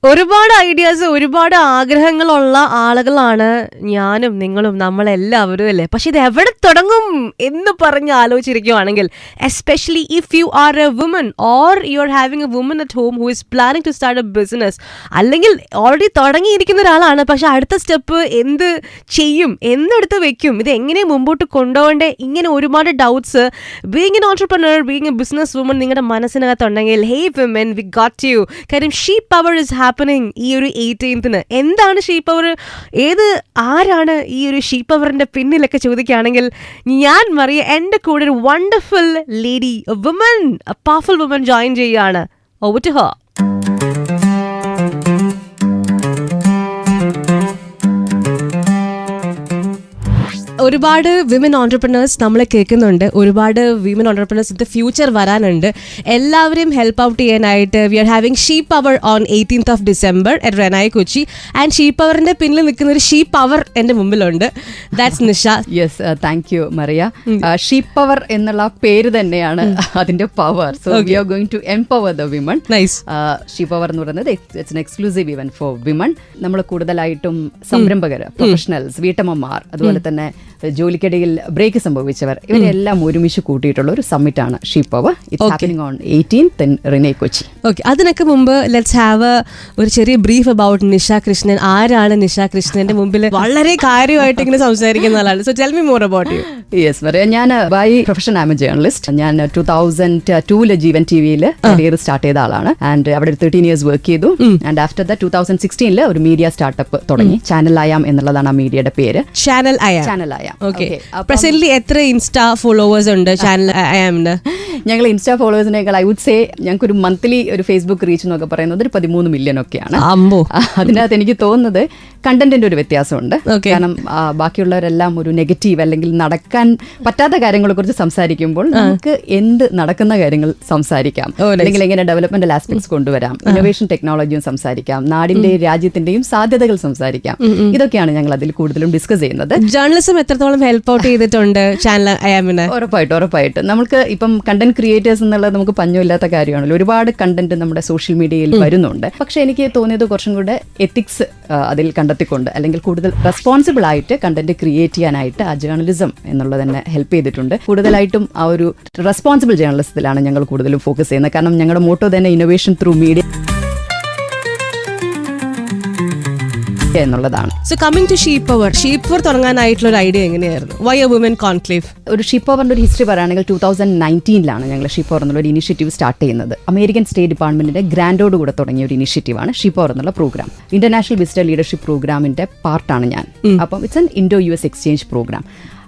ഒരുപാട് ഐഡിയാസ്, ഒരുപാട് ആഗ്രഹങ്ങളുള്ള ആളുകളാണ് ഞാനും നിങ്ങളും നമ്മളെല്ലാവരും അല്ലേ. പക്ഷെ ഇത് എവിടെ തുടങ്ങും എന്ന് പറഞ്ഞ് ആലോചിച്ചിരിക്കുവാണെങ്കിൽ, especially if you are a woman or you are having a woman at home who is planning to start a business, അല്ലെങ്കിൽ ഓൾറെഡി തുടങ്ങിയിരിക്കുന്ന ഒരാളാണ്, പക്ഷെ അടുത്ത സ്റ്റെപ്പ് എന്ത് ചെയ്യും, എന്തെടുത്ത് വെക്കും, ഇത് എങ്ങനെ മുമ്പോട്ട് കൊണ്ടുപോകണ്ടേ, ഇങ്ങനെ ഒരുപാട് doubts being an entrepreneur, being a business woman നിങ്ങളുടെ മനസ്സിനകത്തുണ്ടെങ്കിൽ, hey women we got you. കാര്യം ഷീ പവർ ഇസ് ഹാപ്പനിങ് ഈ ഒരു 18th. എന്താണ് ഷീ പവർ, ആരാണ് ഈ ഒരു ഷീ പവറിന്റെ പിന്നിലൊക്കെ ചോദിക്കുകയാണെങ്കിൽ, ഞാൻ മറിയ എൻ്റെ കൂടെ ഒരു wonderful lady, woman, powerful woman join ചെയ്യുകയാണ്. Over to her. ഒരുപാട് വിമൻ ഓൺട്രപ്രനേഴ്സ് നമ്മളെ കേൾക്കുന്നുണ്ട്, ഒരുപാട് women entrepreneurs in the future വരാനുണ്ട്. എല്ലാവരെയും ഹെൽപ്പ് ഔട്ട് ചെയ്യാനായിട്ട് we are having she power on 18th of December at Renai Kochi. And she പവറിന്റെ പിന്നിൽ നിൽക്കുന്ന ഒരു ഷീ പവർ എൻ്റെ മുമ്പിലുണ്ട്. That's Nisha. Yes, thank you Maria. She power എന്നുള്ള പേര് തന്നെയാണ് അതിന്റെ power. So we are going to empower the women. Nice. She power എന്ന് പറയുന്നത് it's an exclusive event four women. നമ്മൾ കൂടുതലായിട്ടും സംരംഭകർ, പ്രൊഫഷണൽസ്, വീട്ടമ്മമാർ, അതുപോലെ തന്നെ ജോലിക്കിടയിൽ ബ്രേക്ക് സംഭവിച്ചവർ, ഇവരെല്ലാം ഒരുമിച്ച് കൂട്ടിയിട്ടുള്ള ഒരു സമ്മിറ്റ് ആണ് she power. It's happening on 18th in Renai Kochi. Okay, അതിനൊക്കെ മുമ്പ് ലെറ്റ്സ് ഹാവ് ഒരു ചെറിയ ബ്രീഫ് അബൌട്ട് നിഷ കൃഷ്ണൻ. ആരാണ് നിഷ കൃഷ്ണന്റെ മുമ്പിൽ വളരെ കാര്യമായിട്ട് ഇങ്ങനെ സംസാരിക്കുന്ന ആളാണ്. So tell me more about you. Yes Maria, ഞാൻ by profession am a journalist. ഞാൻ 2002 ജീവൻ ടിവിയിൽ കരിയർ സ്റ്റാർട്ട് ചെയ്ത ആളാണ്. ആൻഡ് അവിടെ 13 years വർക്ക് ചെയ്തു. ആൻഡ് ആഫ്റ്റർ ദ 2016 ഒരു മീഡിയ സ്റ്റാർട്ടപ്പ് തുടങ്ങി. ചാനൽ അയാം എന്നുള്ളതാണ് ആ മീഡിയയുടെ പേര്. Channel I. ഓക്കെ, പ്രസന്റ്ലി എത്ര ഇൻസ്റ്റാ ഫോളോവേഴ്സ് ഉണ്ട് ചാനൽ അയാമിന്? ഞങ്ങൾ ഇൻസ്റ്റാ ഫോളോവേഴ്സിനേക്കാൾ ഐ വുഡ് സേ ഞങ്ങൾക്ക് ഒരു മന്ത്ലി ഒരു ഫേസ്ബുക്ക് റീച്ച് എന്നൊക്കെ പറയുന്നത് ഒരു 13 million ഒക്കെയാണ്. അതിനകത്ത് എനിക്ക് തോന്നുന്നത് കണ്ടന്റിന്റെ ഒരു വ്യത്യാസമുണ്ട്. കാരണം ബാക്കിയുള്ളവരെല്ലാം ഒരു നെഗറ്റീവ് അല്ലെങ്കിൽ നടക്കാൻ പറ്റാത്ത കാര്യങ്ങളെ കുറിച്ച് സംസാരിക്കുമ്പോൾ നമുക്ക് എന്ത് നടക്കുന്ന കാര്യങ്ങൾ സംസാരിക്കാം, അല്ലെങ്കിൽ എങ്ങനെ ഡെവലപ്മെന്റൽ ആസ്പെക്ട്സ് കൊണ്ടുവരാം, ഇന്നോവേഷൻ ടെക്നോളജിയും സംസാരിക്കാം, നാടിന്റെ രാജ്യത്തിന്റെയും സാധ്യതകൾ സംസാരിക്കാം. ഇതൊക്കെയാണ് ഞങ്ങൾ അതിൽ കൂടുതലും ഡിസ്കസ് ചെയ്യുന്നത്. ജേർണലിസം എത്രത്തോളം ഹെൽപ്പ് ഔട്ട് ചെയ്തിട്ടുണ്ട് ചാനൽ അയാമിന്? ഉറപ്പായിട്ട് നമുക്ക് ഇപ്പം കണ്ടന്റ് ക്രിയേറ്റേഴ്സ് എന്നുള്ളത് നമുക്ക് പഞ്ഞമില്ലാത്ത കാര്യമാണല്ലോ. ഒരുപാട് കണ്ടന്റ് നമ്മുടെ സോഷ്യൽ മീഡിയയിൽ വരുന്നുണ്ട്. പക്ഷെ എനിക്ക് തോന്നിയത് കുറച്ചും കൂടെ എത്തിക്സ് അതിൽ കണ്ടെത്തിക്കൊണ്ട്, അല്ലെങ്കിൽ കൂടുതൽ റെസ്പോൺസിബിൾ ആയിട്ട് കണ്ടന്റ് ക്രിയേറ്റ് ചെയ്യാനായിട്ട് ആ ജേർണലിസം എന്നുള്ളത് തന്നെ ഹെൽപ്പ് ചെയ്തിട്ടുണ്ട്. കൂടുതലായിട്ടും ആ ഒരു റെസ്പോൺസിബിൾ ജേർണലിസത്തിലാണ് ഞങ്ങൾ കൂടുതലും ഫോക്കസ് ചെയ്യുന്നത്. കാരണം ഞങ്ങളുടെ മോട്ടോ തന്നെ ഇന്നോവേഷൻ ത്രൂ മീഡിയ എന്നുള്ളതാണ്. So coming to she power തുടങ്ങാനായിട്ടുള്ള ഒരു ഐഡിയ എങ്ങനെയായിരുന്നു? Why a woman conclave? ഒരു ഷീ പവറിന്റെ ഒരു ഹിസ്റ്ററി പറയുകയാണെങ്കിൽ 2019 ഞങ്ങൾ ഷീ പവർ എന്നുള്ള ഒരു ഇനിഷ്യേറ്റീവ് സ്റ്റാർട്ട് ചെയ്യുന്നത്. അമേരിക്കൻ സ്റ്റേറ്റ് ഡിപ്പാർട്ട്മെന്റിന്റെ ഗ്രാൻഡോട് കൂടെ തുടങ്ങിയ ഒരു ഇനിഷ്യേറ്റീവാണ് ഷീ പവർ എന്നുള്ള പ്രോഗ്രാം. ഇന്റർനാഷണൽ വിസിറ്റർ ലീഡർഷിപ്പ് പ്രോഗ്രാമിന്റെ പാർട്ടാണ് ഞാൻ. അപ്പം it's an Indo US exchange program.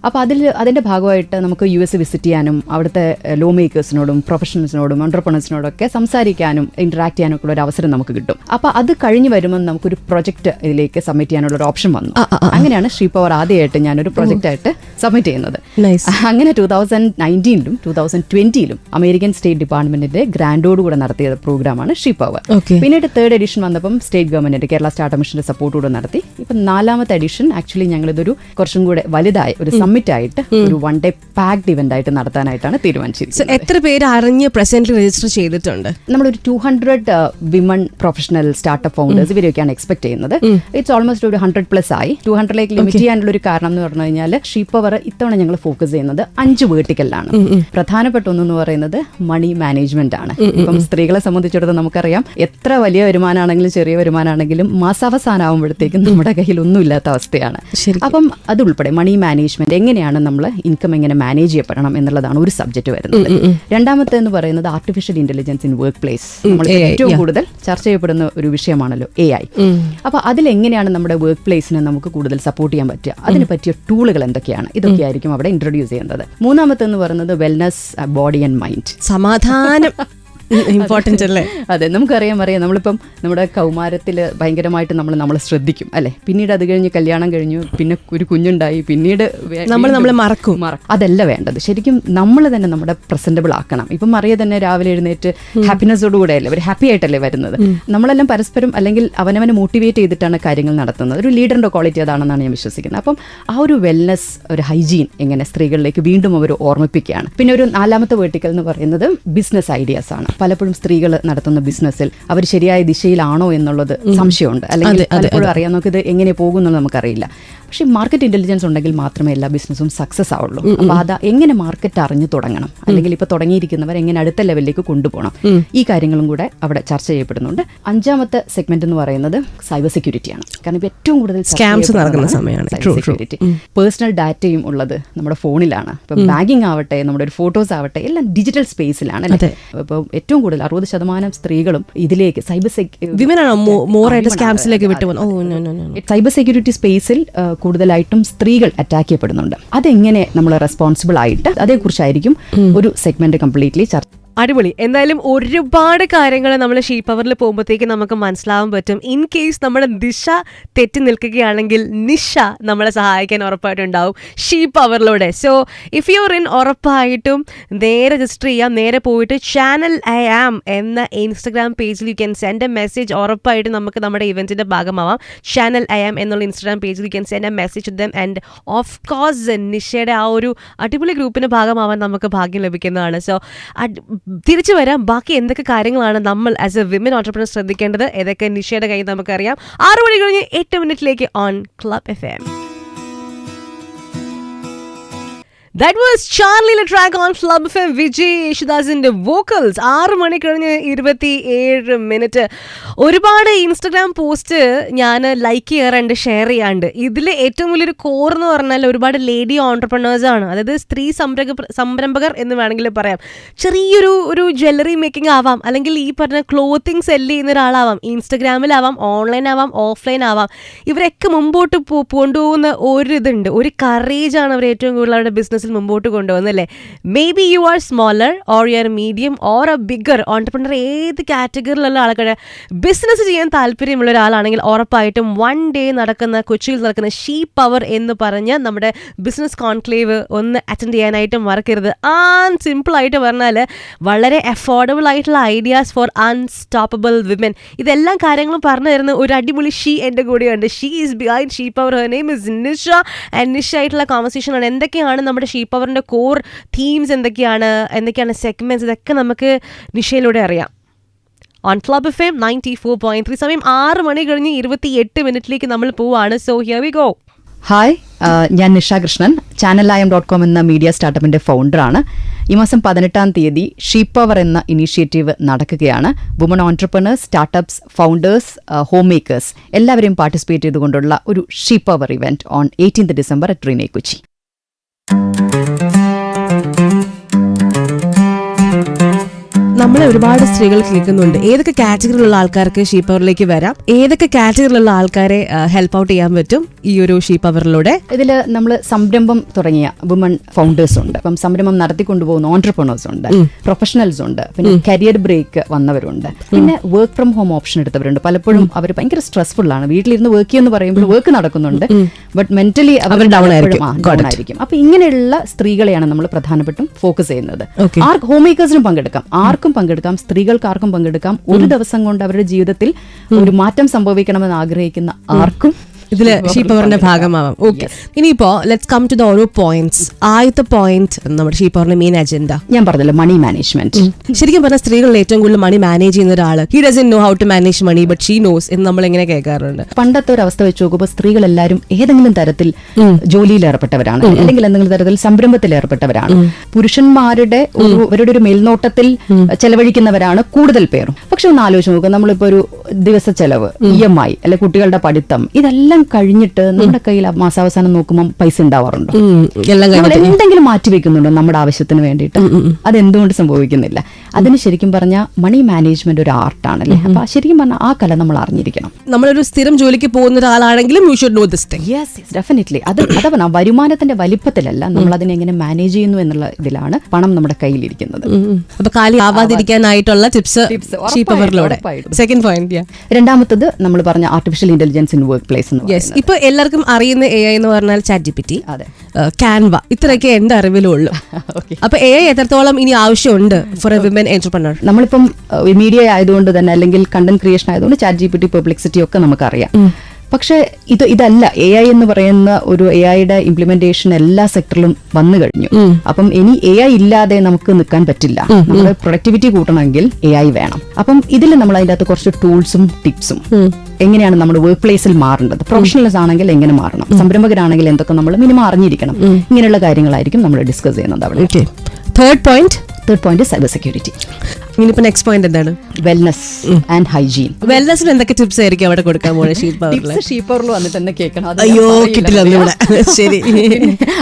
അപ്പോൾ അതിൻ്റെ ഭാഗമായിട്ട് നമുക്ക് US വിസിറ്റ് ചെയ്യാനും അവിടുത്തെ ലോ മേക്കേഴ്സിനോടും പ്രൊഫഷണൽസിനോടും ഓൺട്രപ്രണേഴ്സിനോടും ഒക്കെ സംസാരിക്കാനും ഇന്ററാക്ട് ചെയ്യാനും ഉള്ള ഒരു അവസരം നമുക്ക് കിട്ടും. അപ്പോൾ അത് കഴിഞ്ഞ് വരുമ്പോൾ നമുക്കൊരു പ്രൊജക്ട് ഇതിലേക്ക് സബ്മിറ്റ് ചെയ്യാനുള്ള ഒരു ഓപ്ഷൻ വന്നു. അങ്ങനെയാണ് ഷീ പവർ ആദ്യമായിട്ട് ഞാനൊരു പ്രൊജക്റ്റായിട്ട് സബ്മിറ്റ് ചെയ്യുന്നത്. അങ്ങനെ 2019 2020 അമേരിക്കൻ സ്റ്റേറ്റ് ഡിപ്പാർട്ട്മെന്റിന്റെ ഗ്രാൻഡോട് കൂടെ നടത്തിയ പ്രോഗ്രാമാണ് ഷീ പവർ. പിന്നീട് 3rd എഡിഷൻ വന്നപ്പം സ്റ്റേറ്റ് ഗവൺമെന്റിന്റെ കേരള സ്റ്റാർട്ടപ്പ് മിഷന്റെ സപ്പോർട്ടോടെ നടത്തി. ഇപ്പം 4th എഡിഷൻ ആക്ച്വലി ഞങ്ങളിതൊരു കുറച്ചും കൂടെ വലുതായ ഒരു ആയിട്ട് ഒരു 1 day പാക്ഡ് ഇവന്റ് ആയിട്ട് നടത്താനായിട്ടാണ് തീരുമാനിച്ചിരിക്കുന്നത്. എത്ര പേര് അറിഞ്ഞ് പ്രസന്റ്ലി രജിസ്റ്റർ ചെയ്തിട്ടുണ്ട്? നമ്മളൊരു 200 വിമൺ പ്രൊഫഷണൽ സ്റ്റാർട്ടപ്പ് ഫൗണ്ടേഴ്സ് ഇവരൊക്കെയാണ് എക്സ്പെക്ട് ചെയ്യുന്നത്. ഇറ്റ്സ് ഓൾമോസ്റ്റ് ഒരു 100+ ആയി. 200ലേക്ക് ലിമിറ്റ് ചെയ്യാനുള്ള ഒരു കാരണം എന്ന് പറഞ്ഞു കഴിഞ്ഞാൽ ഷീ പവർ ഇത്തവണ ഞങ്ങൾ ഫോക്കസ് ചെയ്യുന്നത് 5 വേർട്ടിക്കലിലാണ്. പ്രധാനപ്പെട്ട ഒന്നെന്ന് പറയുന്നത് മണി മാനേജ്മെന്റ് ആണ്. ഇപ്പം സ്ത്രീകളെ സംബന്ധിച്ചിടത്തോളം നമുക്കറിയാം, എത്ര വലിയ വരുമാനമാണെങ്കിലും ചെറിയ വരുമാനമാണെങ്കിലും മാസാവസാനം ആകുമ്പോഴത്തേക്കും നമ്മുടെ കയ്യിൽ ഒന്നും ഇല്ലാത്ത അവസ്ഥയാണ്. അപ്പം അതുൾപ്പെടെ മണി മാനേജ്മെന്റ്, എങ്ങനെയാണ് നമ്മൾ ഇൻകം എങ്ങനെ മാനേജ് ചെയ്യപ്പെടണം എന്നുള്ളതാണ് ഒരു സബ്ജക്ട് വരുന്നത്. രണ്ടാമത്തെ എന്ന് പറയുന്നത് artificial intelligence in work place. നമ്മൾ ഏറ്റവും കൂടുതൽ ചർച്ച ചെയ്യപ്പെടുന്ന ഒരു വിഷയമാണല്ലോ AI. അപ്പൊ അതിലെങ്ങനെയാണ് നമ്മുടെ വർക്ക് പ്ലേസിനെ നമുക്ക് കൂടുതൽ സപ്പോർട്ട് ചെയ്യാൻ പറ്റുക, അതിന് പറ്റിയ ടൂളുകൾ എന്തൊക്കെയാണ്, ഇതൊക്കെയായിരിക്കും അവിടെ ഇൻട്രൊഡ്യൂസ് ചെയ്യുന്നത്. മൂന്നാമത്തെ എന്ന് പറയുന്നത് വെൽനസ്, ബോഡി ആൻഡ് മൈൻഡ്, സമാധാനം. ഇമ്പോർട്ടൻ്റ് അല്ലേ? അതെ, നമുക്കറിയാം നമ്മളിപ്പം നമ്മുടെ കൗമാരത്തിൽ ഭയങ്കരമായിട്ട് നമ്മളെ ശ്രദ്ധിക്കും അല്ലെ. പിന്നീട് അത് കഴിഞ്ഞ് കല്യാണം കഴിഞ്ഞു, പിന്നെ ഒരു കുഞ്ഞുണ്ടായി, പിന്നീട് നമ്മളെ മറക്കും. അതല്ല വേണ്ടത്. ശരിക്കും നമ്മൾ തന്നെ നമ്മുടെ പ്രസന്റബിൾ ആക്കണം. ഇപ്പം മറിയ തന്നെ രാവിലെ എഴുന്നേറ്റ് ഹാപ്പിനെസ്സോടുകൂടെ അല്ലേ, ഒരു ഹാപ്പി ആയിട്ടല്ലേ വരുന്നത്. നമ്മളെല്ലാം പരസ്പരം അല്ലെങ്കിൽ അവനവനെ മോട്ടിവേറ്റ് ചെയ്തിട്ടാണ് കാര്യങ്ങൾ നടത്തുന്നത്. ഒരു ലീഡറിന്റെ ക്വാളിറ്റി അതാണെന്നാണ് ഞാൻ വിശ്വസിക്കുന്നത്. അപ്പം ആ ഒരു വെൽനസ്, ഒരു ഹൈജീൻ എങ്ങനെ സ്ത്രീകളിലേക്ക് വീണ്ടും അവർ ഓർമ്മിപ്പിക്കുകയാണ്. പിന്നെ ഒരു 4th വേർട്ടിക്കൽ എന്ന് പറയുന്നത് ബിസിനസ് ഐഡിയാസ് ആണ്. പലപ്പോഴും സ്ത്രീകൾ നടത്തുന്ന ബിസിനസ്സിൽ അവർ ശരിയായ ദിശയിലാണോ എന്നുള്ളത് സംശയമുണ്ട്. അല്ലെങ്കിൽ പലപ്പോഴും അറിയാം നമുക്ക് ഇത് എങ്ങനെ പോകുമെന്ന് നമുക്കറിയില്ല. പക്ഷേ മാർക്കറ്റ് ഇന്റലിജൻസ് ഉണ്ടെങ്കിൽ മാത്രമേ എല്ലാ ബിസിനസ്സും സക്സസ് ആവുള്ളൂ. അപ്പോൾ അത് എങ്ങനെ മാർക്കറ്റ് അറിഞ്ഞു തുടങ്ങണം, അല്ലെങ്കിൽ ഇപ്പോൾ തുടങ്ങിയിരിക്കുന്നവർ എങ്ങനെ അടുത്ത ലെവലിലേക്ക് കൊണ്ടുപോകണം, ഈ കാര്യങ്ങളും കൂടെ അവിടെ ചർച്ച ചെയ്യപ്പെടുന്നുണ്ട്. 5ാമത്തെ സെഗ്മെന്റ് എന്ന് പറയുന്നത് സൈബർ സെക്യൂരിറ്റിയാണ്. കാരണം ഇപ്പോൾ ഏറ്റവും കൂടുതൽ സ്കാംസ് നടക്കുന്ന സമയമാണ് സൈബർ സെക്യൂരിറ്റി. പേഴ്സണൽ ഡാറ്റയും ഉള്ളത് നമ്മുടെ ഫോണിലാണ്. ഇപ്പം ബാങ്കിങ് ആവട്ടെ, നമ്മുടെ ഒരു ഫോട്ടോസ് ആവട്ടെ, എല്ലാം ഡിജിറ്റൽ സ്പേസിലാണ് അല്ലേ. ഇപ്പോൾ ഏറ്റവും കൂടുതൽ 60% സ്ത്രീകളും ഇതിലേക്ക് സൈബർ സെക്യൂരിറ്റി സ്പേസിൽ കൂടുതലായിട്ടും സ്ത്രീകൾ അറ്റാക്ക് ചെയ്യപ്പെടുന്നുണ്ട്. അതെങ്ങനെ നമ്മൾ റെസ്പോൺസിബിൾ ആയിട്ട്, അതേക്കുറിച്ചായിരിക്കും ഒരു സെഗ്മെന്റ് കംപ്ലീറ്റ്ലി ചർച്ച. അടിപൊളി. എന്തായാലും ഒരുപാട് കാര്യങ്ങൾ നമ്മൾ ഷീ പവറിൽ പോകുമ്പോഴത്തേക്ക് നമുക്ക് മനസ്സിലാവാൻ പറ്റും. ഇൻ കേസ് നമ്മുടെ ദിശ തെറ്റി നിൽക്കുകയാണെങ്കിൽ നിഷ നമ്മളെ സഹായിക്കാൻ ഉറപ്പായിട്ടുണ്ടാവും ഷീ പവറിലൂടെ. സോ ഇഫ് യുവർ ഇൻ, ഉറപ്പായിട്ടും നേരെ രജിസ്റ്റർ ചെയ്യാം. നേരെ പോയിട്ട് ചാനൽ ഐ ആം എന്ന ഇൻസ്റ്റഗ്രാം പേജിൽ you can send a message. ഉറപ്പായിട്ടും നമുക്ക് നമ്മുടെ ഇവന്റിന്റെ ഭാഗമാവാം. ചാനൽ ഐ ആം എന്നുള്ള ഇൻസ്റ്റഗ്രാം പേജിൽ you can send a message to them. And of course നിഷയുടെ ആ ഒരു അടിപൊളി ഗ്രൂപ്പിന് ഭാഗമാവാൻ നമുക്ക് ഭാഗ്യം ലഭിക്കുന്നതാണ്. സോ തിരിച്ചു വരാം. ബാക്കി എന്തൊക്കെ കാര്യങ്ങളാണ് നമ്മൾ ആസ് എ വിമൻ ഓൺടർപ്രണർ ശ്രദ്ധിക്കേണ്ടത്, ഏതൊക്കെ നിഷയുടെ കയ്യിൽ നമുക്കറിയാം. 6 മണി കഴിഞ്ഞ് 8 മിനിറ്റിലേക്ക് on club FM. That was Charlie the track on Club FM. Vijay Yeshudasന്റെ vocals. 6 മണി കഴിഞ്ഞ് 27 മിനിറ്റ്. ഒരുപാട് ഇൻസ്റ്റഗ്രാം പോസ്റ്റ് ഞാൻ ലൈക്ക് ചെയ്യാറുണ്ട്, ഷെയർ ചെയ്യാറുണ്ട്. ഇതിൽ ഏറ്റവും വലിയൊരു കോർ എന്ന് പറഞ്ഞാൽ ഒരുപാട് ലേഡി ഓൺടർപ്രണേഴ്സ് ആണ്. അതായത് സ്ത്രീ സംരംഭകർ എന്ന് വേണമെങ്കിൽ പറയാം. ചെറിയൊരു ജ്വല്ലറി മേക്കിംഗ് ആവാം, അല്ലെങ്കിൽ ഈ പറഞ്ഞ ക്ലോത്തിങ് സെല്ല് ചെയ്യുന്ന ഒരാളാവാം, ഇൻസ്റ്റഗ്രാമിലാവാം, ഓൺലൈൻ ആവാം, ഓഫ്ലൈൻ ആവാം. ഇവരൊക്കെ മുമ്പോട്ട് കൊണ്ടുപോകുന്ന ഒരു ഇതുണ്ട്, ഒരു കറേജാണ് അവർ ഏറ്റവും കൂടുതൽ അവരുടെ ബിസിനസ് മുമ്പോട്ട് കൊണ്ടുപോകുന്നല്ലേ. Maybe you are smaller or you are medium or a bigger entrepreneur, ഏത് കാറ്റഗറിയിലുള്ള ആൾക്കാരെ ബിസിനസ് ചെയ്യാൻ താല്പര്യമുള്ള ഒരാളാണെങ്കിൽ ഉറപ്പായിട്ടും വൺ ഡേ നടക്കുന്ന, കൊച്ചിയിൽ നടക്കുന്ന ഷീ പവർ എന്ന് പറഞ്ഞ് നമ്മുടെ ബിസിനസ് കോൺക്ലേവ് ഒന്ന് അറ്റൻഡ് ചെയ്യാനായിട്ട് മറക്കരുത്. സിമ്പിളായിട്ട് പറഞ്ഞാൽ വളരെ അഫോർഡബിൾ ആയിട്ടുള്ള ഐഡിയാസ് ഫോർ അൺസ്റ്റോപ്പബിൾ വിമൻ. ഇതെല്ലാം കാര്യങ്ങളും പറഞ്ഞു തരുന്ന ഒരു അടിപൊളി ഷീ എൻ്റെ കൂടെയുണ്ട്. She is behind she power. Her name is Nisha. And Nisha ആയിട്ടുള്ള കോൺവെർസേഷൻ ആണ്. എന്തൊക്കെയാണ് നമ്മുടെ ഷീ പവറിന്റെ കോർ തീംസ്, എന്തൊക്കെയാണ് സെഗ്മെന്റ്സ്, ഇതൊക്കെ നമുക്ക് നിഷയിലൂടെ അറിയാം. On club FM 94.3. സമയം 6 മണി കഴിഞ്ഞ് 28 മിനിറ്റിലേക്ക് നമ്മൾ പോവാണ്. So here we go. Hi, ഞാൻ നിഷ കൃഷ്ണൻ. channeliam.com എന്ന മീഡിയ സ്റ്റാർട്ടപ്പിന്റെ ഫൗണ്ടറാണ്. ഈ മാസം 18-ാം തീയതി ഷീ പവർ എന്ന ഇനീഷ്യേറ്റീവ് നടക്കുകയാണ്. Woman entrepreneurs, startups, founders, homemakers എല്ലാവരെയും പാർട്ടിസിപ്പേറ്റ് ചെയ്തുകൊണ്ടുള്ള ഒരു she power event on 18th December at Rene, Kochi. നമ്മളെ ഒരുപാട് സ്ത്രീകൾ കേൾക്കുന്നുണ്ട്. ഏതൊക്കെ കാറ്റഗറിയിലുള്ള ആൾക്കാർക്ക് ഷീ പവറിലേക്ക് വരാം, ഏതൊക്കെ കാറ്റഗറിയിലുള്ള ആൾക്കാരെ ഹെൽപ്പ് ഔട്ട് ചെയ്യാൻ പറ്റും ഈ ഒരു ഷീ പവറിലൂടെ? ഇതിൽ നമ്മൾ സംരംഭം തുടങ്ങിയ വുമൺ ഫൗണ്ടേഴ്സ് ഉണ്ട്, അപ്പം സംരംഭം നടത്തിക്കൊണ്ടുപോകുന്ന ഓൺടർപ്രണേഴ്സ് ഉണ്ട്, പ്രൊഫഷണൽസ് ഉണ്ട്, പിന്നെ കരിയർ ബ്രേക്ക് വന്നവരുണ്ട്, പിന്നെ വർക്ക് ഫ്രം ഹോം ഓപ്ഷൻ എടുത്തവരുണ്ട്. പലപ്പോഴും അവർ ഭയങ്കര സ്ട്രെസ്ഫുൾ ആണ്. വീട്ടിലിരുന്ന് വർക്ക് ചെയ്യുമെന്ന് പറയുമ്പോൾ വർക്ക് നടക്കുന്നുണ്ട്, ബട്ട് മെന്റലി അവർ ഡൗൺ ആയിരിക്കും. അപ്പൊ ഇങ്ങനെയുള്ള സ്ത്രീകളെയാണ് നമ്മൾ പ്രധാനപ്പെട്ടും ഫോക്കസ് ചെയ്യുന്നത്. ഹോം മേക്കേഴ്സിനും പങ്കെടുക്കാം, ആർക്കും പങ്കെടുക്കാം, സ്ത്രീകൾക്ക് ആർക്കും പങ്കെടുക്കാം. ഒരു ദിവസം കൊണ്ട് അവരുടെ ജീവിതത്തിൽ ഒരു മാറ്റം സംഭവിക്കണമെന്ന് ആഗ്രഹിക്കുന്ന ആർക്കും ഇതില് ഷീ പവറിന്റെ ഭാഗമാവാം. ഓക്കെ, ഇനിയിപ്പോ ലെറ്റ്സ് കം ടു ദ ഓരോ പോയിന്റ്സ്. ആദ്യത്തെ പോയിന്റ് നമ്മുടെ ഷീ പവറിന്റെ മെയിൻ അജണ്ട ഞാൻ പറഞ്ഞല്ലോ, മണി മാനേജ്മെന്റ്. ശരിക്കും പറഞ്ഞാൽ സ്ത്രീകളിൽ ഏറ്റവും കൂടുതൽ മണി മാനേജ് ചെയ്യുന്ന ഒരാള്, he doesn't know how to manage money but she knows എന്ന് നമ്മൾ എങ്ങനെ കേൾക്കാറുണ്ട്. പണ്ടത്തെ ഒരു അവസ്ഥ വെച്ച് നോക്കുമ്പോൾ സ്ത്രീകൾ എല്ലാവരും ഏതെങ്കിലും തരത്തിൽ ജോലിയിൽ ഏർപ്പെട്ടവരാണ്, അല്ലെങ്കിൽ എന്തെങ്കിലും തരത്തിൽ സംരംഭത്തിൽ ഏർപ്പെട്ടവരാണ്. പുരുഷന്മാരുടെ അവരുടെ ഒരു മേൽനോട്ടത്തിൽ ചെലവഴിക്കുന്നവരാണ് കൂടുതൽ പേരും. പക്ഷെ ഒന്ന് ആലോചിച്ച് നോക്കുക, നമ്മളിപ്പോ ഒരു ദിവസ ചെലവ്, EMI, അല്ലെ കുട്ടികളുടെ പഠിത്തം, ഇതെല്ലാം കഴിഞ്ഞിട്ട് നമ്മുടെ കയ്യിൽ മാസാവസാനം നോക്കുമ്പോൾ പൈസ ഉണ്ടാവാറുണ്ടോ? എന്തെങ്കിലും മാറ്റി വെക്കുന്നുണ്ടോ നമ്മുടെ ആവശ്യത്തിന് വേണ്ടിയിട്ട്? അതെന്തുകൊണ്ട് സംഭവിക്കുന്നില്ല? അതിന് ശരിക്കും പറഞ്ഞാൽ മണി മാനേജ്മെന്റ് ഒരു ആർട്ടാണല്ലേ. അപ്പൊ ശരിക്കും പറഞ്ഞാൽ ആ കല നമ്മൾ അറിഞ്ഞിരിക്കണം. നമ്മളൊരു സ്ഥിരം ജോലിക്ക് പോകുന്ന ഒരാളാണെങ്കിലും you should know this thing. Yes, definitely. അതാ പറഞ്ഞ വരുമാനത്തിന്റെ വലിപ്പത്തിലല്ല, നമ്മൾ അതിനെ എങ്ങനെ മാനേജ് ചെയ്യുന്നു എന്നുള്ള ഇതിലാണ് പണം നമ്മുടെ കയ്യിലിരിക്കുന്നത്. അപ്പൊ കാലി ആവാതിരിക്കാനായിട്ടുള്ള ടിപ്സ് ഷീ പവറിലൂടെ. Second point. രണ്ടാമത്തത് നമ്മൾ പറഞ്ഞ artificial intelligence in workplace. ഇപ്പൊ എല്ലാവർക്കും അറിയുന്ന AI എന്ന് പറഞ്ഞാൽ ChatGPT, Canva, ഇത്രയൊക്കെ എന്റെ അറിവിലുള്ളൂ. അപ്പൊ AI എത്രത്തോളം ഇനി ആവശ്യമുണ്ട് ഫോർ എ വിമൻ എന്റർപ്രണർ? നമ്മളിപ്പം മീഡിയ ആയതുകൊണ്ട് തന്നെ, അല്ലെങ്കിൽ കണ്ടന്റ് ക്രിയേഷൻ ആയതുകൊണ്ട് ChatGPT, പെർപ്ലെക്സിറ്റി ഒക്കെ നമുക്കറിയാം. പക്ഷേ ഇതല്ല AI എന്ന് പറയുന്ന ഒരു AI-യുടെ ഇംപ്ലിമെന്റേഷൻ എല്ലാ സെക്ടറിലും വന്നു കഴിഞ്ഞു. അപ്പം ഇനി AI ഇല്ലാതെ നമുക്ക് നിൽക്കാൻ പറ്റില്ല. നമ്മുടെ പ്രൊഡക്ടിവിറ്റി കൂട്ടണമെങ്കിൽ AI വേണം. അപ്പം ഇതിൽ നമ്മൾ അതിൻ്റെ അകത്ത് കുറച്ച് ടൂൾസും ടിപ്സും എങ്ങനെയാണ് നമ്മുടെ വർക്ക് പ്ലേസിൽ മാറേണ്ടത്, പ്രൊഫഷണൽസ് ആണെങ്കിൽ എങ്ങനെ മാറണം, സംരംഭകരാണെങ്കിൽ എന്തൊക്കെ നമ്മൾ മിനിമം അറിഞ്ഞിരിക്കണം, ഇങ്ങനെയുള്ള കാര്യങ്ങളായിരിക്കും നമ്മൾ ഡിസ്കസ് ചെയ്യുന്നത് അവിടെ. Third point cyber security. ഇനിയിപ്പോ നെക്സ്റ്റ് പോയിന്റ് എന്താണ്? Wellness and hygiene. വെൽനസിൽ എന്തൊക്കെ ടിപ്സ് ആയിരിക്കും അവിടെ കൊടുക്കാൻ പോകുന്നത്? ഷീപ്പ് പവറിൽ വന്നിട്ട് തന്നെ കേൾക്കണം. അയ്യോ കിട്ടില്ല. ശരി,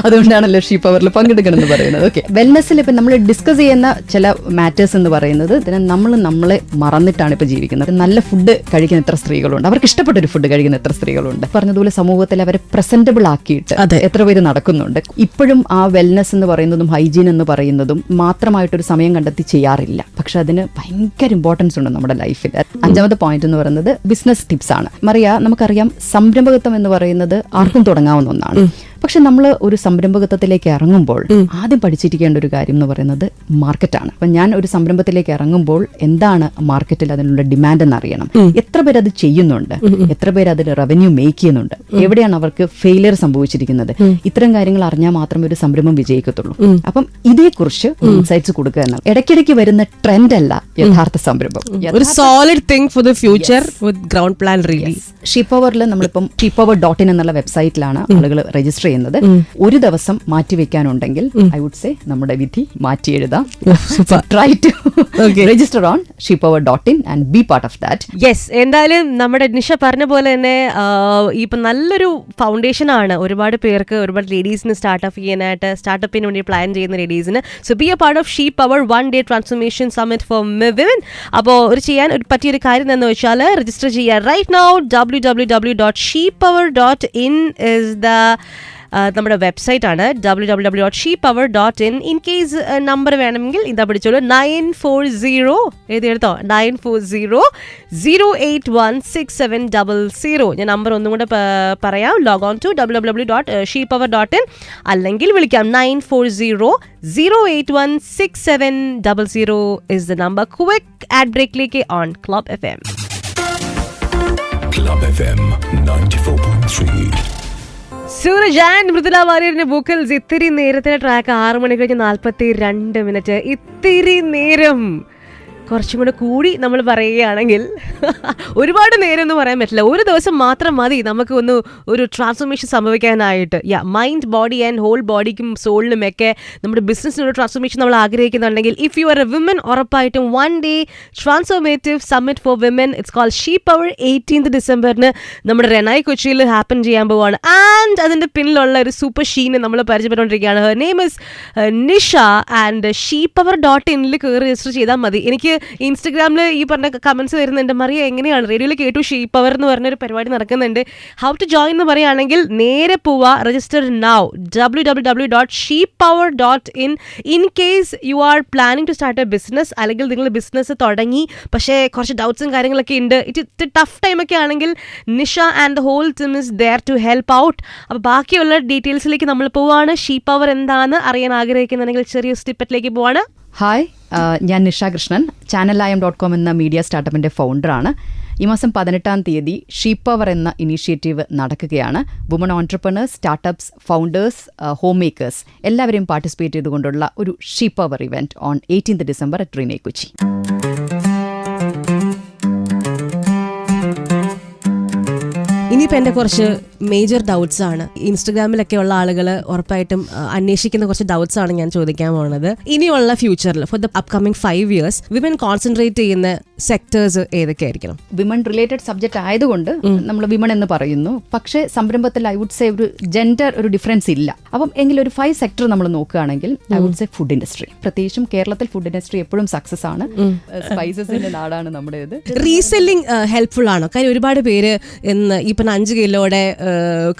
അതുകൊണ്ടാണല്ലോ ഷീപ്പ് പവറിൽ പങ്കെടുക്കണം എന്ന് പറയുന്നത്. ഓക്കെ, വെൽനസിൽ ഇപ്പൊ നമ്മൾ ഡിസ്കസ് ചെയ്യുന്ന ചില മാറ്റേഴ്സ് എന്ന് പറയുന്നത് നമ്മളെ മറന്നിട്ടാണ് ഇപ്പൊ ജീവിക്കുന്നത്. നല്ല ഫുഡ് കഴിക്കുന്ന എത്ര സ്ത്രീകളുണ്ട്, അവർക്ക് ഇഷ്ടപ്പെട്ട ഒരു ഫുഡ് കഴിക്കുന്ന എത്ര സ്ത്രീകളുണ്ട്. പറഞ്ഞതുപോലെ സമൂഹത്തിൽ അവരെ പ്രസന്റബിൾ ആക്കിയിട്ട് എത്ര പേര് നടക്കുന്നുണ്ട്. ഇപ്പോഴും ആ വെൽനസ് എന്ന് പറയുന്നതും ഹൈജീൻ എന്ന് പറയുന്നതും മാത്രമായിട്ടൊരു സമയം കണ്ടെത്തി ചെയ്യാറില്ല. പക്ഷെ അതിന് ഭയങ്കര ഇമ്പോർട്ടൻസ് ഉണ്ട് നമ്മുടെ ലൈഫിൽ. 5ാമത്തെ പോയിന്റ് എന്ന് പറയുന്നത് ബിസിനസ് ടിപ്സ് ആണ്. മറിയ, നമുക്കറിയാം സംരംഭകത്വം എന്ന് പറയുന്നത് ആർക്കും തുടങ്ങാവുന്ന ഒന്നാണ്. പക്ഷെ നമ്മൾ ഒരു സംരംഭകത്വത്തിലേക്ക് ഇറങ്ങുമ്പോൾ ആദ്യം പഠിച്ചിരിക്കേണ്ട ഒരു കാര്യം എന്ന് പറയുന്നത് മാർക്കറ്റാണ്. അപ്പം ഞാൻ ഒരു സംരംഭത്തിലേക്ക് ഇറങ്ങുമ്പോൾ എന്താണ് മാർക്കറ്റിൽ അതിനുള്ള ഡിമാൻഡ് എന്ന് അറിയണം. എത്ര പേര് അത് ചെയ്യുന്നുണ്ട്, എത്ര പേര് അതിൽ റവന്യൂ മേക്ക് ചെയ്യുന്നുണ്ട്, എവിടെയാണ് അവർക്ക് ഫെയിലിയർ സംഭവിച്ചിരിക്കുന്നത്. ഇത്തരം കാര്യങ്ങൾ അറിഞ്ഞാൽ മാത്രമേ ഒരു സംരംഭം വിജയിക്കത്തുള്ളൂ. അപ്പം ഇതേക്കുറിച്ച് ഇൻസൈറ്റ്സ് കൊടുക്കുക എന്നാണ്. ഇടയ്ക്കിടയ്ക്ക് വരുന്ന ട്രെൻഡ് അല്ല യഥാർത്ഥ സംരംഭം. ഒരു solid thing for the future with ground plan. Really sheep പവറിൽ നമ്മളിപ്പം sheeppower.in എന്നുള്ള വെബ്സൈറ്റിലാണ് ആളുകൾ രജിസ്റ്റർ ചെയ്യുന്നത്. ഒരു ദിവസം മാറ്റിവെക്കാനുണ്ടെങ്കിൽ ഐ വുഡ് സേ നമ്മുടെ വിധി മാറ്റി എഴുതാം. Try to register on sheeppower.in and be part of that. Yes, എന്തായാലും നമ്മുടെ നിഷ പറഞ്ഞ പോലെ തന്നെ ഇപ്പൊ നല്ലൊരു ഫൗണ്ടേഷൻ ആണ് ഒരുപാട് പേർക്ക്, ഒരുപാട് ലേഡീസിന് സ്റ്റാർട്ടപ്പ് ചെയ്യാനായിട്ട്, സ്റ്റാർട്ടപ്പിന് വേണ്ടി പ്ലാൻ ചെയ്യുന്ന ലേഡീസിന്. So be a part of she power 1 Day transformation summit for women. അപ്പോൾ ചെയ്യാൻ പറ്റിയൊരു കാര്യം എന്ന് വെച്ചാൽ രജിസ്റ്റർ ചെയ്യാൻ right now www.sheeppower.in is the നമ്മുടെ വെബ്സൈറ്റ് ആണ്. www.sheeppower.in. ഇൻ കേസ് നമ്പർ വേണമെങ്കിൽ ഇതാ പിടിച്ചോളൂ, 940 എഴുതിയെടുത്തോ, 940-081-6700. ഞാൻ നമ്പർ ഒന്നും കൂടെ പറയാം. ലോഗ് ഓൺ ടു www.sheeppower.in അല്ലെങ്കിൽ വിളിക്കാം 940-081-6700 is the number. Quick ad ബ്രേക്കിലേക്ക് on club FM. Club FM 94.3. Suraj and Mridula വാര്യറിന്റെ വോക്കൽസ്. ഇത്തിരി നേരത്തെ ട്രാക്ക് 6 മണി കഴിഞ്ഞ് 42 ഇത്തിരി നേരം കുറച്ചും കൂടെ കൂടി നമ്മൾ പറയുകയാണെങ്കിൽ ഒരുപാട് നേരം ഒന്നും പറയാൻ പറ്റില്ല. ഒരു ദിവസം മാത്രം മതി നമുക്ക് ഒരു ട്രാൻസ്ഫോർമേഷൻ സംഭവിക്കാനായിട്ട്. മൈൻഡ്, ബോഡി ആൻഡ് ഹോൾ ബോഡിക്കും സോളിനും ഒക്കെ നമ്മുടെ ബിസിനസ്സിനൊരു ട്രാൻസ്ഫോർമേഷൻ നമ്മൾ ആഗ്രഹിക്കുന്നുണ്ടെങ്കിൽ if you are a women, ഉറപ്പായിട്ടും 1 Day transformative summit for women. It's called she power. 18th ഡിസംബറിന് നമ്മുടെ റെനായ് കൊച്ചിയിൽ ഹാപ്പൻ ചെയ്യാൻ പോവാണ്. ആൻഡ് അതിൻ്റെ പിന്നിലുള്ള ഒരു സൂപ്പർ ഷീനെ നമ്മൾ പരിചയപ്പെട്ടുകൊണ്ടിരിക്കുകയാണ്. Her name is Nisha. And sheeppower.in കയറി രജിസ്റ്റർ ചെയ്താൽ മതി. എനിക്ക് ഇൻസ്റ്റഗ്രാമിൽ ഈ പറഞ്ഞ കമൻസ് വരുന്നുണ്ട്, മറിയ എങ്ങനെയാണ് റേഡിയോയിൽ കേട്ടു ഷീപ്പ് പവർ എന്ന് പറഞ്ഞൊരു പരിപാടി നടക്കുന്നുണ്ട്, ഹൗ ടു ജോയിൻ എന്ന് പറയുകയാണെങ്കിൽ നേരെ പോവുക, register now www.sheeppower.in. In case you are planning to start a business, അല്ലെങ്കിൽ നിങ്ങൾ ബിസിനസ് തുടങ്ങി പക്ഷേ കുറച്ച് ഡൗട്ട്സും കാര്യങ്ങളൊക്കെ ഉണ്ട്, ഇറ്റ് ടഫ് ടൈമൊക്കെ ആണെങ്കിൽ Nisha and the whole team is there to help out. അപ്പോൾ ബാക്കിയുള്ള ഡീറ്റെയിൽസിലേക്ക് നമ്മൾ പോവുകയാണ്. ഷീപ്പ് പവർ എന്താണെന്ന് അറിയാൻ ആഗ്രഹിക്കുന്നുണ്ടെങ്കിൽ ചെറിയ സ്നിപ്പറ്റിലേക്ക് പോവാണ്. ഹായ്, ഞാൻ നിഷ കൃഷ്ണൻ. channeliam.com എന്ന മീഡിയ സ്റ്റാർട്ടപ്പിൻ്റെ ഫൗണ്ടറാണ്. ഈ മാസം 18-ാം തീയതി ഷീപ്പ് പവർ എന്ന ഇനീഷ്യേറ്റീവ് നടക്കുകയാണ്. Woman entrepreneurs, startups, founders, homemakers എല്ലാവരെയും പാർട്ടിസിപ്പേറ്റ് ചെയ്തുകൊണ്ടുള്ള ഒരു she power event on 18th December at Renai Kochi. ഇനിയിപ്പോൾ എൻ്റെ കുറച്ച് മേജർ ഡൗട്ട്സ് ആണ്. ഇൻസ്റ്റഗ്രാമിലൊക്കെ ഉള്ള ആളുകൾ ഉറപ്പായിട്ടും അന്വേഷിക്കുന്ന കുറച്ച് ഡൗട്ട്സ് ആണ് ഞാൻ ചോദിക്കാൻ പോകുന്നത്. ഇനിയുള്ള ഫ്യൂച്ചറിൽ for the upcoming 5 years women concentrate ചെയ്യുന്ന സെക്ടേഴ്സ് ഏതൊക്കെയായിരിക്കണം? വിമൺ റിലേറ്റഡ് സബ്ജക്റ്റ് ആയതുകൊണ്ട് നമ്മൾ വിമൺ എന്ന് പറയുന്നു. പക്ഷേ സംരംഭത്തിൽ ഐ വുഡ് സേ ഒരു ജെൻഡർ ഒരു ഡിഫറൻസ് ഇല്ല. അപ്പം എങ്കിലും ഒരു 5 sector നമ്മൾ നോക്കുകയാണെങ്കിൽ I would say food industry. പ്രത്യേകിച്ചും കേരളത്തിൽ ഫുഡ് ഇൻഡസ്ട്രി എപ്പോഴും സക്സസ് ആണ്. സ്പൈസസിന്റെ നാടാണ് നമ്മുടേത്. റീസെല്ലിംഗ് ഹെൽപ്ഫുൾ ആണോ? കാര്യം ഒരുപാട് പേര് ഇപ്പം 5 കിലോയുടെ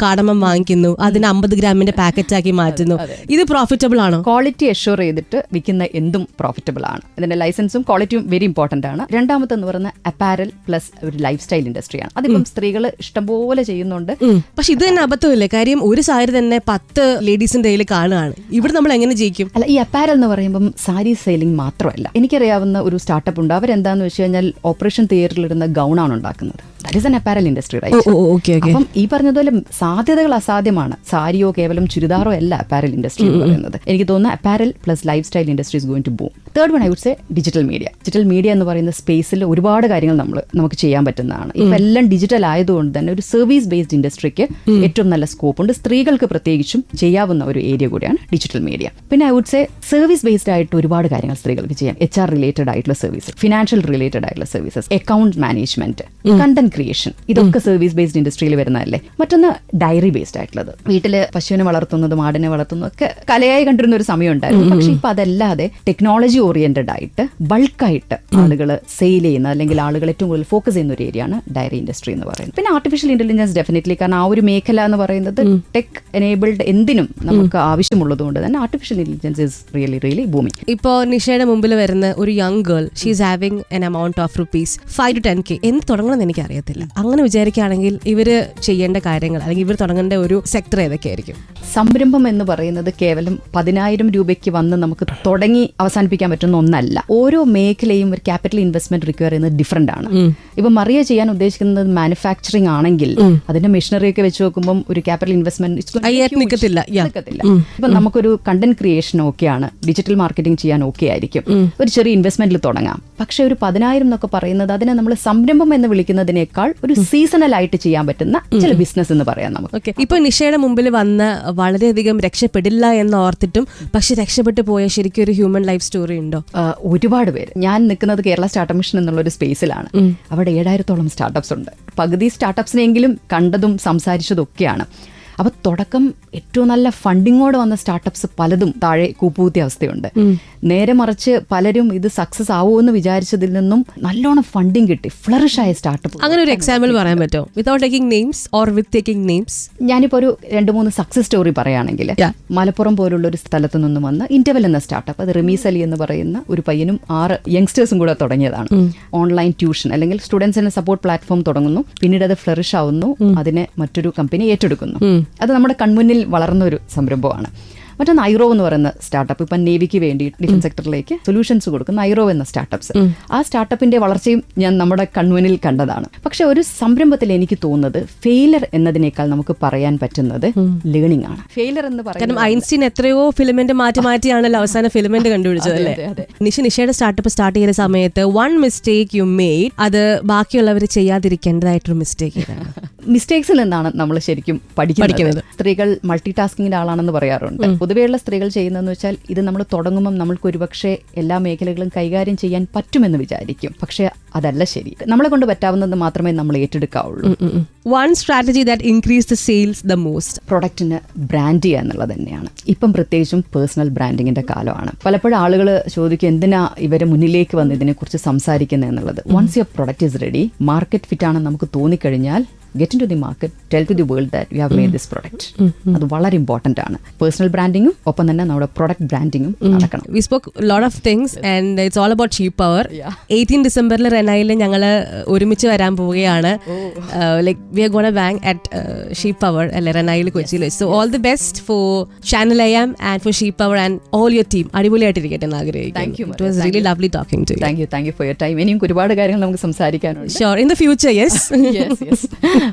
കാടമം വാങ്ങിക്കുന്നു, അതിന് 50 ഗ്രാമിന്റെ പാക്കറ്റ് ആക്കി മാറ്റുന്നു. ഇത് പ്രോഫിറ്റബിൾ ആണോ? ക്വാളിറ്റി അഷ്യൂർ ചെയ്തിട്ട് വിൽക്കുന്ന എന്തും പ്രോഫിറ്റബിൾ ആണ്. ഇതിന്റെ ലൈസൻസും ക്വാളിറ്റിയും വെരി ഇമ്പോർട്ടന്റ് ആണ്. രണ്ടാമത്തെന്ന് പറയുന്ന അപ്പാരൽ പ്ലസ് ഒരു ലൈഫ് സ്റ്റൈൽ ഇൻഡസ്ട്രിയാണ്. അതിപ്പം സ്ത്രീകൾ ഇഷ്ടംപോലെ ചെയ്യുന്നുണ്ട്. പക്ഷെ ഇത് തന്നെ അബദ്ധമില്ലേ? കാര്യം ഒരു സാരി തന്നെ 10 ലേഡീസിന്റെ കയ്യിൽ കാണുകയാണ്. ഇവിടെ നമ്മൾ എങ്ങനെ ജയിക്കും? അല്ല, ഈ അപ്പാരൽ എന്ന് പറയുമ്പം സാരി സെയിലിംഗ് മാത്രമല്ല. എനിക്കറിയാവുന്ന ഒരു സ്റ്റാർട്ടപ്പ് ഉണ്ട്. അവരെന്താന്ന് വെച്ച് കഴിഞ്ഞാൽ ഓപ്പറേഷൻ തിയേറ്ററിലിരുന്ന ഗൗണാണ് ഉണ്ടാക്കുന്നത്. That is an apparel industry, right? അപ്പം ഈ പറഞ്ഞതുപോലെ സാധ്യതകൾ അസാധ്യമാണ്. സാരിയോ കേവലം ചുരിദാറോ അല്ല അപ്പാരൽ ഇൻഡസ്ട്രി എന്ന് പറയുന്നത്. എനിക്ക് തോന്നുന്നു apparel plus lifestyle industry is going to boom. Third one I would say digital media. Digital media എന്ന് പറയുന്ന സ്പേസിൽ ഒരുപാട് കാര്യങ്ങൾ നമുക്ക് ചെയ്യാൻ പറ്റുന്നതാണ്. ഇപ്പം എല്ലാം ഡിജിറ്റൽ ആയതുകൊണ്ട് തന്നെ ഒരു സർവീസ് ബേസ്ഡ് ഇൻഡസ്ട്രിക്ക് ഏറ്റവും നല്ല സ്കോപ്പ് ഉണ്ട്. സ്ത്രീകൾക്ക് പ്രത്യേകിച്ചും ചെയ്യാവുന്ന ഒരു ഏരിയ കൂടിയാണ് ഡിജിറ്റൽ മീഡിയ. പിന്നെ I would say service based ആയിട്ട് ഒരുപാട് കാര്യങ്ങൾ സ്ത്രീകൾക്ക് ചെയ്യാം. HR റിലേറ്റഡ് ആയിട്ടുള്ള സർവീസ്, ഫിനാൻഷ്യൽ റിലേറ്റഡ് ആയിട്ടുള്ള services, account management, content creation, ഇതൊക്കെ സർവീസ് ബേസ്ഡ് ഇൻഡസ്ട്രിയിൽ വരുന്നതല്ലേ. മറ്റൊന്ന് ഡയറി ബേസ്ഡ് ആയിട്ടുള്ളത്. വീട്ടില് പശുവിനെ വളർത്തുന്നതും ആടിനെ വളർത്തുന്നതും ഒക്കെ കലയായി കണ്ടിരുന്ന ഒരു സമയം ഉണ്ടായിരുന്നു. പക്ഷെ ഇപ്പൊ അതല്ലാതെ ടെക്നോളജി ഓറിയന്റഡ് ആയിട്ട് ബൾക്കായിട്ട് ആളുകൾ സെയിൽ ചെയ്യുന്ന അല്ലെങ്കിൽ ആളുകൾ ഏറ്റവും കൂടുതൽ ഫോക്കസ് ചെയ്യുന്ന ഒരു ഏരിയയാണ് ഡയറി ഇൻഡസ്ട്രി എന്ന് പറയുന്നത്. പിന്നെ ആർട്ടിഫിഷ്യൽ ഇന്റലിജൻസ് ഡെഫിനറ്റ്ലി, കാരണം ആ ഒരു മേഖല എന്ന് പറയുന്നത് ടെക് എനേബിൾഡ് എന്തിനും നമുക്ക് ആവശ്യമുള്ളത് കൊണ്ട് തന്നെ artificial intelligence is really booming. ഇപ്പോ നിഷയുടെ മുമ്പിൽ വരുന്ന ഒരു young girl, she is having N amount of rupees 5 to 10K. എന്ത് തുടങ്ങണമെന്ന് എനിക്ക് അറിയത്തില്ല. അങ്ങനെ വിചാരിക്കുകയാണെങ്കിൽ ഇവര് ചെയ്യേണ്ട കാര്യങ്ങൾ അല്ലെങ്കിൽ ഇവർ തുടങ്ങേണ്ട ഒരു സെക്ടർ ഏതൊക്കെയായിരിക്കും? സംരംഭം എന്ന് പറയുന്നത് കേവലം 10,000 രൂപയ്ക്ക് വന്ന് നമുക്ക് തുടങ്ങി അവസാനിപ്പിക്കാൻ പറ്റുന്ന ഒന്നല്ല. ഓരോ മേഖലയും ഒരു ക്യാപിറ്റൽ ഇൻവെസ്റ്റ്മെന്റ് റിക്വയർ ചെയ്യുന്നത് ഡിഫറെന്റ് ആണ്. ഇപ്പൊ മറിയ ചെയ്യാൻ ഉദ്ദേശിക്കുന്നത് മാനുഫാക്ചറിങ് ആണെങ്കിൽ അതിന്റെ മെഷീനറി ഒക്കെ വെച്ച് നോക്കുമ്പോൾ ഒരു ക്യാപിറ്റൽ ഇൻവെസ്റ്റ്മെന്റ് നിൽക്കത്തില്ല. ഇപ്പൊ നമുക്കൊരു കണ്ടന്റ് ക്രിയേഷൻ ഓക്കെയാണ്, ഡിജിറ്റൽ മാർക്കറ്റിംഗ് ചെയ്യാൻ ഓക്കെ ആയിരിക്കും, ഒരു ചെറിയ ഇൻവെസ്റ്റ്മെന്റിൽ തുടങ്ങാം. പക്ഷെ ഒരു 10,000 എന്നൊക്കെ പറയുന്നത് അതിനെ നമ്മൾ സംരംഭം എന്ന് വിളിക്കുന്നതിനേക്കാൾ ഒരു സീസണൽ ആയിട്ട് ചെയ്യാൻ പറ്റുന്ന ചില ബിസിനസ് എന്ന് പറയാം നമുക്ക്. ഇപ്പൊ നിഷയുടെ മുമ്പിൽ വന്ന് വളരെയധികം രക്ഷപ്പെടില്ല എന്ന് ഓർത്തിട്ടും പക്ഷെ രക്ഷപ്പെട്ടു പോയ ശരിക്കും ഒരു ഹ്യൂമൻ ലൈഫ് സ്റ്റോറി ഉണ്ടോ? ഒരുപാട് പേര്. ഞാൻ നിൽക്കുന്നത് കേരള സ്റ്റാർട്ടപ്പ് മിഷൻ എന്നുള്ള ഒരു സ്പേസിലാണ്. അവിടെ 7,000-ഓളം സ്റ്റാർട്ടപ്സ് ഉണ്ട്. പകുതി സ്റ്റാർട്ടപ്സിനെങ്കിലും കണ്ടതും സംസാരിച്ചതും ഒക്കെയാണ്. അപ്പോൾ തുടക്കം ഏറ്റവും നല്ല ഫണ്ടിങ്ങോടെ വന്ന സ്റ്റാർട്ടപ്സ് പലതും താഴെ കൂപ്പുകുത്തിയ അവസ്ഥയുണ്ട്. നേരെ മറിച്ച് പലരും ഇത് സക്സസ് ആവുമെന്ന് വിചാരിച്ചതിൽ നിന്നും നല്ലോണം ഫണ്ടിങ് കിട്ടി ഫ്ലറിഷ് ആയ സ്റ്റാർട്ടപ്പ്. അങ്ങനെ ഒരു എക്സാമ്പിൾ പറയാൻ പറ്റുമോ? Without taking names or with taking names? ഞാനിപ്പോൾ ഒരു 2-3 സക്സസ് സ്റ്റോറി പറയുകയാണെങ്കിൽ, മലപ്പുറം പോലുള്ള ഒരു സ്ഥലത്ത് നിന്നും വന്ന് ഇന്റർവെൽ എന്ന സ്റ്റാർട്ടപ്പ്, അത് റമീസ് അലി എന്ന് പറയുന്ന ഒരു പയ്യനും 6 യങ്സ്റ്റേഴ്സും കൂടെ തുടങ്ങിയതാണ്. ഓൺലൈൻ ട്യൂഷൻ അല്ലെങ്കിൽ സ്റ്റുഡൻസിന് സപ്പോർട്ട് പ്ലാറ്റ്ഫോം തുടങ്ങുന്നു. പിന്നീട് അത് ഫ്ലറിഷ് ആവുന്നു. അതിനെ മറ്റൊരു കമ്പനി ഏറ്റെടുക്കുന്നു. അത് നമ്മുടെ കൺമുന്നിൽ വളർന്ന ഒരു സംരംഭമാണ്. മറ്റൊന്ന് ഐറോ എന്ന് പറയുന്ന സ്റ്റാർട്ടപ്പ്, ഇപ്പം നേവിക്ക് വേണ്ടി ഡിഫൻസ് സെക്ടറിലേക്ക് സൊല്യൂഷൻസ് കൊടുക്കുന്ന ഐറോ എന്ന സ്റ്റാർട്ടപ്സ്. ആ സ്റ്റാർട്ടപ്പിന്റെ വളർച്ചയും ഞാൻ നമ്മുടെ കൺമുന്നിൽ കണ്ടതാണ്. പക്ഷെ ഒരു സംരംഭത്തിൽ എനിക്ക് തോന്നുന്നത് ഫെയിലർ എന്നതിനേക്കാൾ നമുക്ക് പറയാൻ പറ്റുന്നത് ലേണിംഗ് ആണ്. ഫെയിലർ എന്ന് പറയുന്നത് ഐൻസ്റ്റീൻ എത്രയോ ഫിലമെന്റ് മാറ്റിയാണല്ലോ അവസാനം ഫിലമെന്റ് കണ്ടുപിടിച്ചത് അല്ലേ? നിഷയുടെ സ്റ്റാർട്ടപ്പ് സ്റ്റാർട്ട് ചെയ്യുന്ന സമയത്ത് വൺ മിസ്റ്റേക്ക് യു മെയ്ഡ്, അത് ബാക്കിയുള്ളവർ ചെയ്യാതിരിക്കേണ്ടതായിട്ടൊരു മിസ്റ്റേക്ക്. മിസ്റ്റേക്സിൽ നിന്നാണ് നമ്മൾ ശരിക്കും പഠിക്കുന്നത്. സ്ത്രീകൾ മൾട്ടി ടാസ്കിങ്ങിന്റെ ആളാണെന്ന് പറയാറുണ്ട്. പൊതുവെയുള്ള സ്ത്രീകൾ ചെയ്യുന്നതെന്ന് വെച്ചാൽ ഇത് നമ്മൾ തുടങ്ങുമ്പോൾ നമ്മൾക്ക് ഒരുപക്ഷെ എല്ലാ മേഖലകളും കൈകാര്യം ചെയ്യാൻ പറ്റുമെന്ന് വിചാരിക്കും. പക്ഷെ അതല്ല ശരി. നമ്മളെ കൊണ്ട് പറ്റാവുന്നത് മാത്രമേ നമ്മൾ ഏറ്റെടുക്കാവുള്ളൂ. One strategy that increased the sales the most. പ്രൊഡക്റ്റിന് ബ്രാൻഡ് ചെയ്യുക എന്നുള്ളത് തന്നെയാണ്. ഇപ്പം പ്രത്യേകിച്ചും പേഴ്സണൽ ബ്രാൻഡിങ്ങിന്റെ കാലമാണ്. പലപ്പോഴും ആളുകൾ ചോദിക്കും എന്തിനാ ഇവരെ മുന്നിലേക്ക് വന്ന് ഇതിനെക്കുറിച്ച് സംസാരിക്കുന്നത് എന്നുള്ളത്. Once your product is ready, market fit ആണെന്ന് നമുക്ക് തോന്നിക്കഴിഞ്ഞാൽ get into the market, tell to the world that you have made this product. അത് വളരെ ഇമ്പോർട്ടന്റ് ആണ്. പേഴ്സണൽ ബ്രാൻഡിങ്ങും ഒപ്പം തന്നെ നമ്മുടെ പ്രൊഡക്റ്റ് ബ്രാൻഡിങ്ങും നടക്കണം. We spoke a lot of things and it's all about Sheep Power. 18 ഡിസംബറിൽ റെനൈലിൽ ഞങ്ങൾ ഒരുമിച്ച് വരാൻ പോവുകയാണ്. Like we are gonna bang at Sheep Power അല്ലെ റെനൈൽ കൊച്ചിയിൽ. So all the best for Channel IM and for Sheep Power and all your team. അടിപൊളിയായിട്ടിരിക്കട്ടെ എന്ന് ആഗ്രഹിക്കുന്നു. Thank you. It was really lovely talking to you. Thank you for your time. ഇനിയും ഒരുപാട് കാര്യങ്ങൾ നമുക്ക് സംസാരിക്കാനുണ്ട്. Sure, in the future, yes. Yes.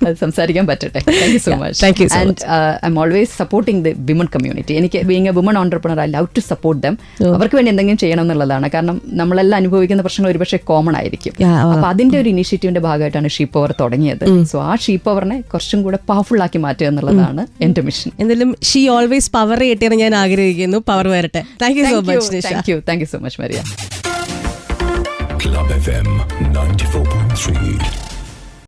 അത് സംസാരിക്കാൻ പറ്റട്ടെ. Thank you so much. Thank you. And I am always supporting the women community. എനിക്ക് being a woman entrepreneur I love to support them. അവർക്ക് വേണ്ടി എന്തെങ്കിലും ചെയ്യണം എന്നുള്ളതാണ്. കാരണം നമ്മളെല്ലാം അനുഭവിക്കുന്ന പ്രശ്നങ്ങൾ ഒരുപക്ഷെ കോമൺ ആയിരിക്കും. അപ്പൊ അതിന്റെ ഒരു ഇനിഷ്യേറ്റീവിന്റെ ഭാഗമായിട്ടാണ് ഷീപ്പ് പവർ തുടങ്ങിയത്. സോ ആ ഷീപ്പ് പവറിനെ കുറച്ചും കൂടെ പവർഫുൾ ആക്കി മാറ്റുക എന്നുള്ളതാണ് എന്റെ മിഷൻ. എന്തായാലും ഷീ ഓൾവേസ് പവർ കിട്ടിയെന്ന് ഞാൻ ആഗ്രഹിക്കുന്നു. പവർ വരട്ടെ. Thank you so much. Thank you so much Maria. Club FM 94.3.